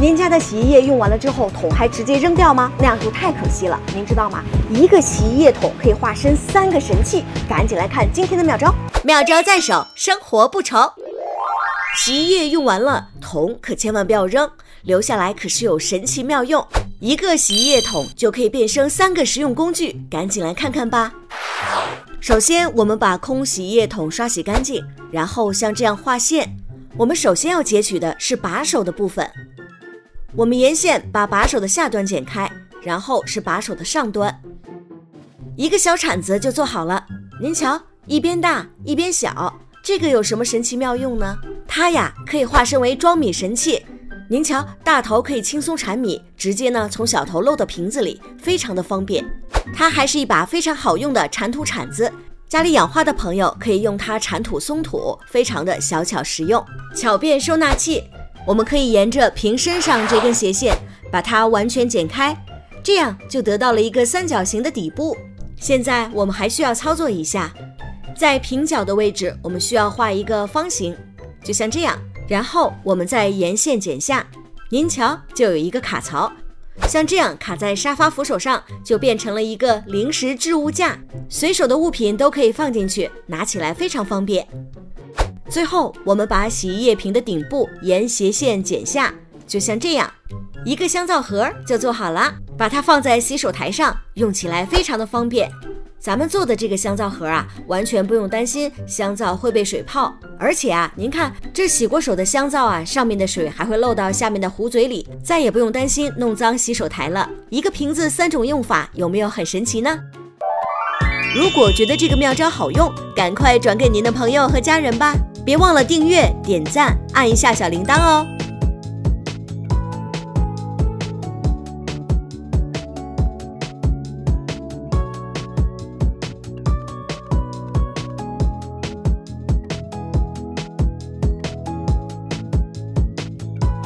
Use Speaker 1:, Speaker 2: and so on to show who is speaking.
Speaker 1: 您家的洗衣液用完了之后，桶还直接扔掉吗？那样就太可惜了。您知道吗？一个洗衣液桶可以化身3个神器。赶紧来看今天的妙招，
Speaker 2: 妙招在手，生活不愁。洗衣液用完了，桶可千万不要扔，留下来可是有神奇妙用。一个洗衣液桶就可以变身3个实用工具，赶紧来看看吧。首先，我们把空洗衣液桶刷洗干净，然后像这样画线。我们首先要截取的是把手的部分。我们沿线把把手的下端剪开，然后是把手的上端，一个小铲子就做好了。您瞧，一边大一边小，这个有什么神奇妙用呢？它呀可以化身为装米神器。您瞧，大头可以轻松铲米，直接呢从小头漏到瓶子里，非常的方便。它还是一把非常好用的铲土铲子，家里养花的朋友可以用它铲土松土，非常的小巧实用。巧便收纳器，我们可以沿着瓶身上这根斜线把它完全剪开，这样就得到了一个三角形的底部。现在我们还需要操作一下，在瓶角的位置我们需要画一个方形，就像这样，然后我们再沿线剪下，您瞧就有一个卡槽，像这样卡在沙发扶手上，就变成了一个临时置物架，随手的物品都可以放进去，拿起来非常方便。最后我们把洗衣液瓶的顶部沿斜线剪下，就像这样，一个香皂盒就做好了，把它放在洗手台上，用起来非常的方便。咱们做的这个香皂盒啊，完全不用担心香皂会被水泡，而且啊，您看这洗过手的香皂啊，上面的水还会漏到下面的壶嘴里，再也不用担心弄脏洗手台了。一个瓶子3种用法，有没有很神奇呢？如果觉得这个妙招好用，赶快转给您的朋友和家人吧，别忘了订阅、点赞、按一下小铃铛哦。